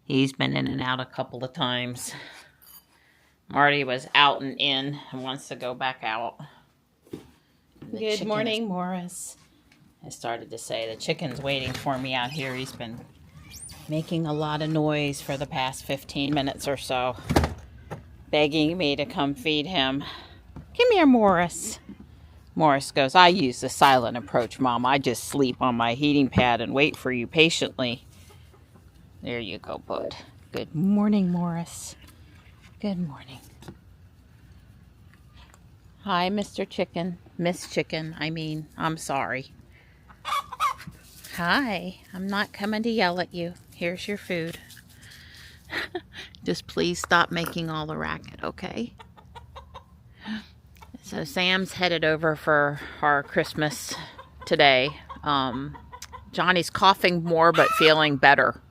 He's been in and out a couple of times. Marty was out and in and wants to go back out. Good morning, Morris. I started to say the chicken's waiting for me out here. He's been making a lot of noise for the past 15 minutes or so, begging me to come feed him. Come here, Morris. Morris goes, I use the silent approach, Mom. I just sleep on my heating pad and wait for you patiently. There you go, bud. Good morning, Morris. Good morning. Hi, Mr. Chicken. Miss Chicken, I'm sorry. Hi, I'm not coming to yell at you. Here's your food. Just please stop making all the racket, okay? So Sam's headed over for our Christmas today. Johnny's coughing more but feeling better.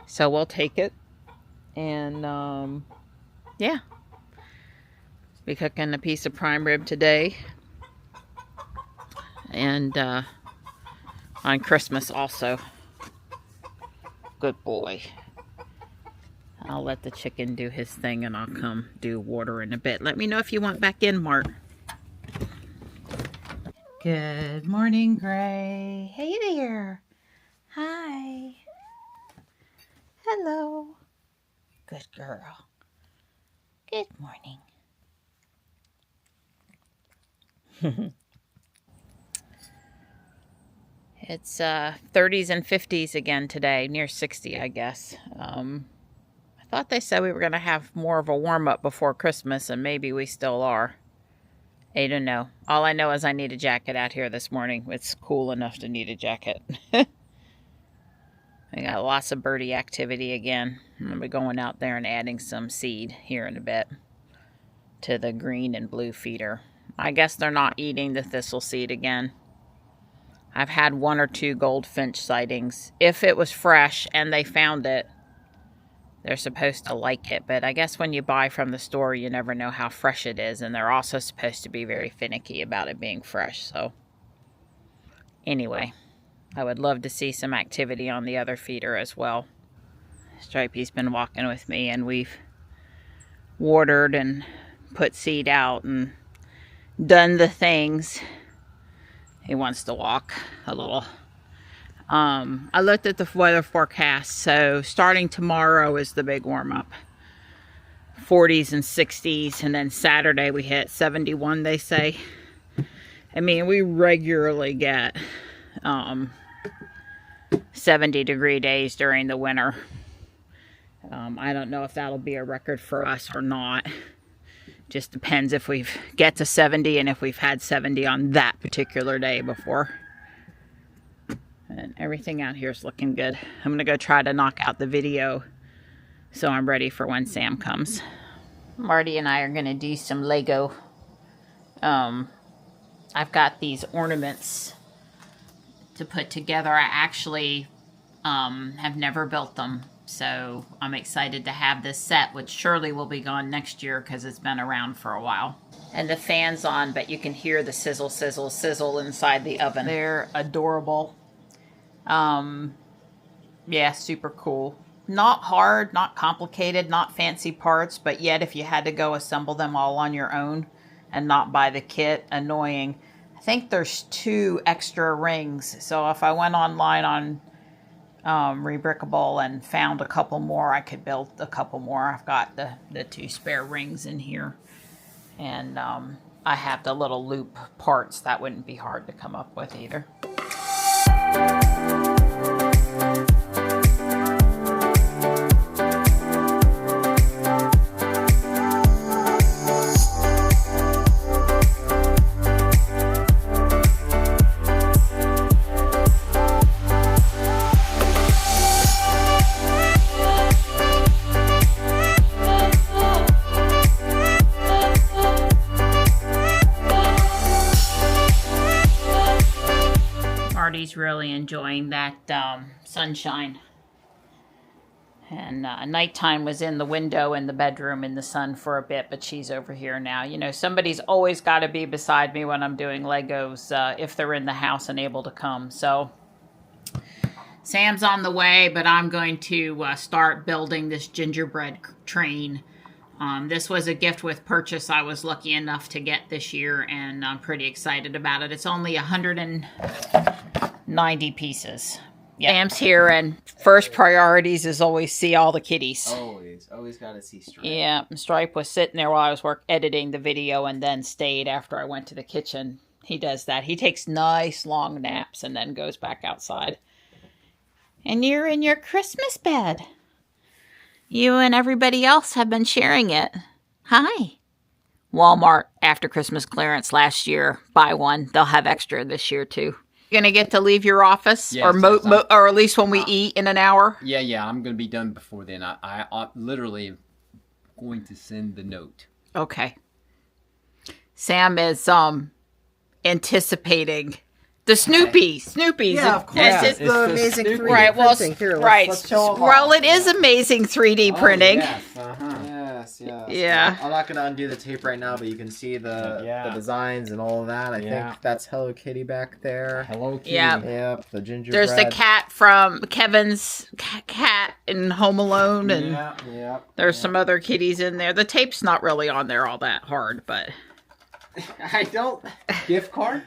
So we'll take it. And yeah. Be cooking a piece of prime rib today. And on Christmas also. Good boy. I'll let the chicken do his thing and I'll come do water in a bit. Let me know if you want back in, Mart. Good morning, Gray. Hey there. Hi. Hello. Good girl. Good morning. It's 30s and 50s again today, near 60, I guess. I thought they said we were going to have more of a warm-up before Christmas, and maybe we still are. I don't know. All I know is I need a jacket out here this morning. It's cool enough to need a jacket. I got lots of birdie activity again. I'm going to be going out there and adding some seed here in a bit to the green and blue feeder. I guess they're not eating the thistle seed again. I've had 1 or 2 goldfinch sightings. If it was fresh and they found it, they're supposed to like it. But I guess when you buy from the store, you never know how fresh it is. And they're also supposed to be very finicky about it being fresh. So anyway, I would love to see some activity on the other feeder as well. Stripey's been walking with me and we've watered and put seed out and done the things. He wants to walk a little. I looked at the weather forecast, so starting tomorrow is the big warm-up. 40s and 60s, and then Saturday we hit 71, they say. I mean, we regularly get 70-degree days during the winter. I don't know if that'll be a record for us or not. Just depends if we get to 70 and if we've had 70 on that particular day before. And everything out here is looking good. I'm going to go try to knock out the video so I'm ready for when Sam comes. Marty and I are going to do some Lego. I've got these ornaments to put together. I actually have never built them. So I'm excited to have this set, which surely will be gone next year because it's been around for a while. And the fan's on, but you can hear the sizzle, sizzle, sizzle inside the oven. They're adorable. Yeah, super cool. Not hard, not complicated, not fancy parts, but yet if you had to go assemble them all on your own and not buy the kit, annoying. I think there's 2 extra rings. So if I went online on Rebrickable and found a couple more, I could build a couple more. I've got the 2 spare rings in here, and I have the little loop parts. That wouldn't be hard to come up with either. Marty's really enjoying that sunshine. And nighttime was in the window in the bedroom in the sun for a bit, but she's over here now. You know, somebody's always got to be beside me when I'm doing Legos if they're in the house and able to come. So Sam's on the way, but I'm going to start building this gingerbread train. This was a gift with purchase I was lucky enough to get this year, and I'm pretty excited about it. It's only 190 pieces. Yeah. Sam's here, and first priorities is always see all the kitties. Always got to see Stripe. Yeah, Stripe was sitting there while I was editing the video and then stayed after I went to the kitchen. He does that. He takes nice long naps and then goes back outside. And you're in your Christmas bed. You and everybody else have been sharing it. Hi. Walmart after Christmas clearance last year. Buy one. They'll have extra this year too. You're going to get to leave your office? Yes, or at least when we eat in an hour? Yeah, I'm going to be done before then. I literally am going to send the note. Okay. Sam is anticipating the Snoopy's. Yeah, of course. It's the amazing 3D right, well, printing. Here, right. let's show them Well, off. it is amazing 3D printing. Yes, Yes. Yeah. I'm not going to undo the tape right now, but you can see the designs and all of that. I think that's Hello Kitty back there. Hello Kitty. Yeah. Yep, the gingerbread. There's the cat from Kevin's cat in Home Alone, and there's some other kitties in there. The tape's not really on there all that hard, but... I don't... Gift card?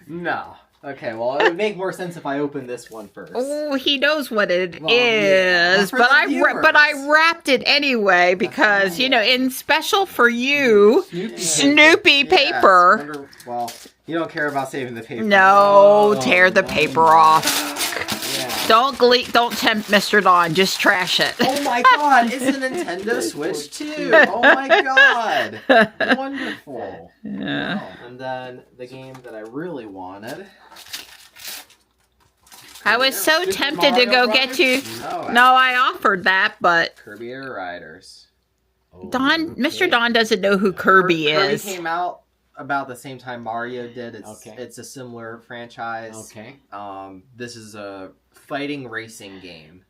No. Okay, well, it would make more sense if I opened this one first. Oh, he knows what it is, yeah. For but the I wrapped it anyway because in special for you, Snoopy paper. Wonder, well, you don't care about saving the paper. No, tear the paper off. Yeah. Don't tempt Mr. Don. Just trash it. Oh my God! It's a Nintendo Switch too. Oh my God! Wonderful. Yeah. Oh, and then the game that I really wanted. I was so tempted to go get you. No, No, I offered that, but Kirby Air Riders. Mr. Don doesn't know who Kirby is. Kirby came out about the same time Mario did. It's a similar franchise. Okay. This is a fighting racing game.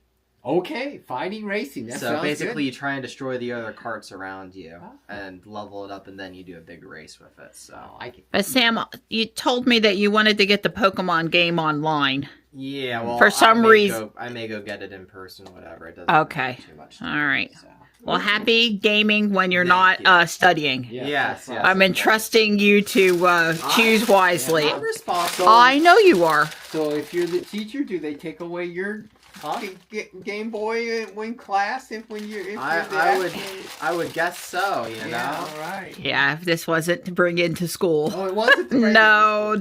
Okay, fighting racing. That So basically, you try and destroy the other carts around you and level it up, and then you do a big race with it. So But Sam, you told me that you wanted to get the Pokemon game online. Yeah, well, for some reason, I may go get it in person, whatever. It doesn't okay. too much. All right. So. Well, happy gaming when you're not studying. Yes. I'm entrusting you to choose wisely. I'm responsible. I know you are. So if you're the teacher, do they take away your Game Boy in class I would guess so, you know? All right. Yeah, if this wasn't to bring into school. Oh, it wasn't to bring No.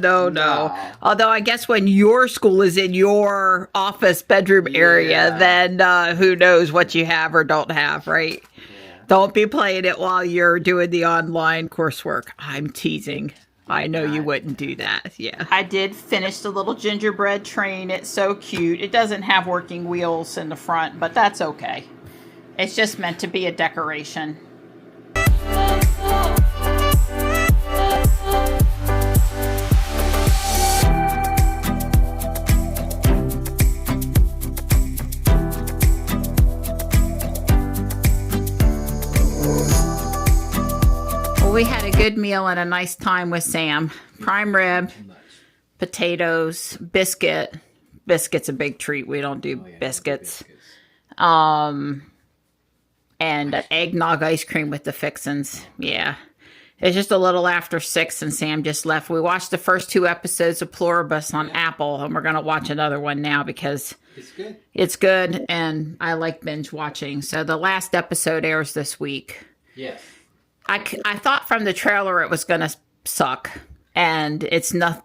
Although I guess when your school is in your office bedroom area, then who knows what you have or don't have, right? Yeah. Don't be playing it while you're doing the online coursework. I'm teasing. I know you wouldn't do that. Yeah. I did finish the little gingerbread train. It's so cute. It doesn't have working wheels in the front, but that's okay. It's just meant to be a decoration. We had a good meal and a nice time with Sam. Prime rib, potatoes, biscuit. Biscuit's a big treat. We don't do biscuits. And eggnog ice cream with the fixins. Yeah. It's just a little after 6 and Sam just left. We watched the first 2 episodes of Pluribus on Apple, and we're going to watch another one now because it's good and I like binge watching. So the last episode airs this week. Yes. I thought from the trailer it was going to suck, and it's not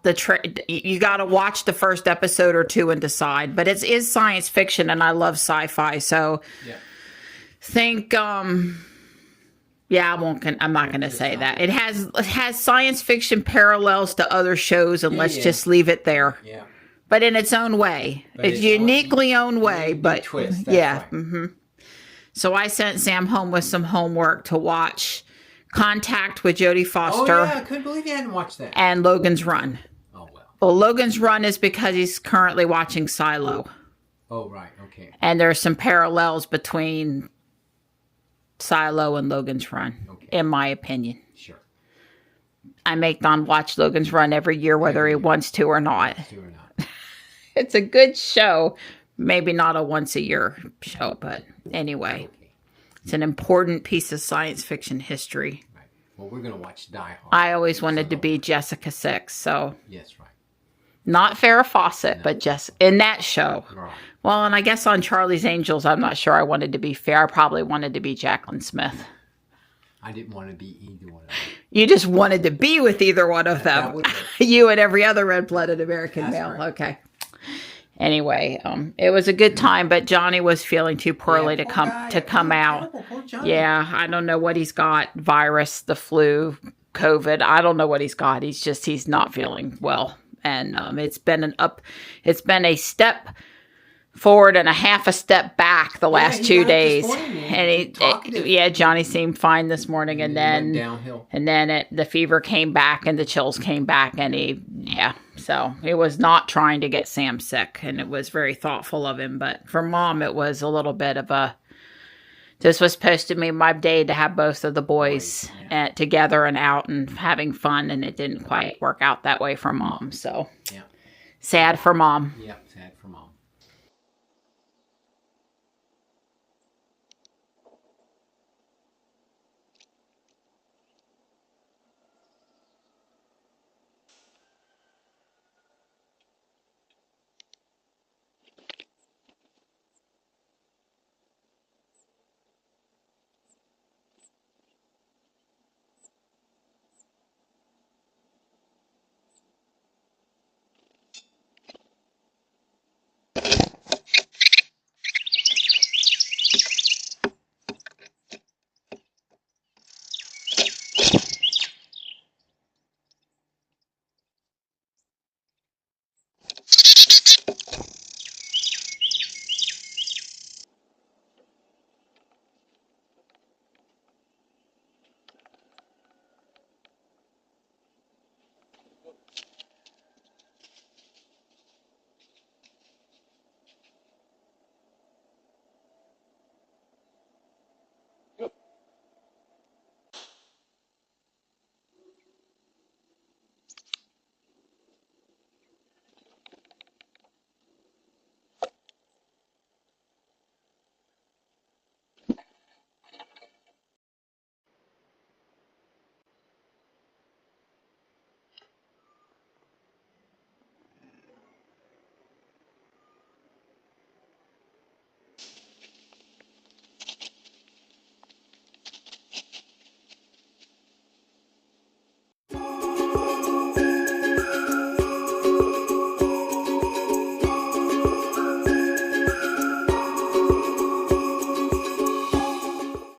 you got to watch the first episode or 2 and decide, but it is science fiction and I love sci-fi. So think, I'm not going to say that. It has science fiction parallels to other shows, and let's just leave it there. Yeah. But in its own way. It's uniquely own way, but twist. Right. Mm-hmm. So I sent Sam home with some homework to watch Contact with Jodie Foster. Oh, yeah, I couldn't believe you hadn't watched that. And Logan's Run. Oh, well. Well, Logan's Run is because he's currently watching Silo. Oh, right, okay. And there's some parallels between Silo and Logan's Run, in my opinion. Sure. I make Don watch Logan's Run every year, whether he wants to or not. It's a good show. Maybe not a once a year show, but anyway. It's an important piece of science fiction history. Right. Well, we're going to watch Die Hard. I always wanted to be Jessica Six, so. Yes, right. Not Farrah Fawcett, but just in that show. Right. Well, and I guess on Charlie's Angels, I'm not sure I wanted to be Fair. I probably wanted to be Jacqueline Smith. I didn't want to be either one of them. You just wanted to be with either one of them. You and every other red-blooded American male. Right. Okay. Anyway, it was a good time, but Johnny was feeling too poorly to come out. Yeah, I don't know what he's got. Virus, the flu, COVID. I don't know what he's got. He's not feeling well. And it's been a step forward and a half a step back the last 2 days. And Johnny seemed fine this morning, and then downhill. And then the fever came back and the chills came back, and so he was not trying to get Sam sick, and it was very thoughtful of him. But for Mom, it was a little bit of this was supposed to be my day to have both of the boys together and out and having fun, and it didn't quite work out that way for Mom. So sad for Mom. Yeah, sad for Mom.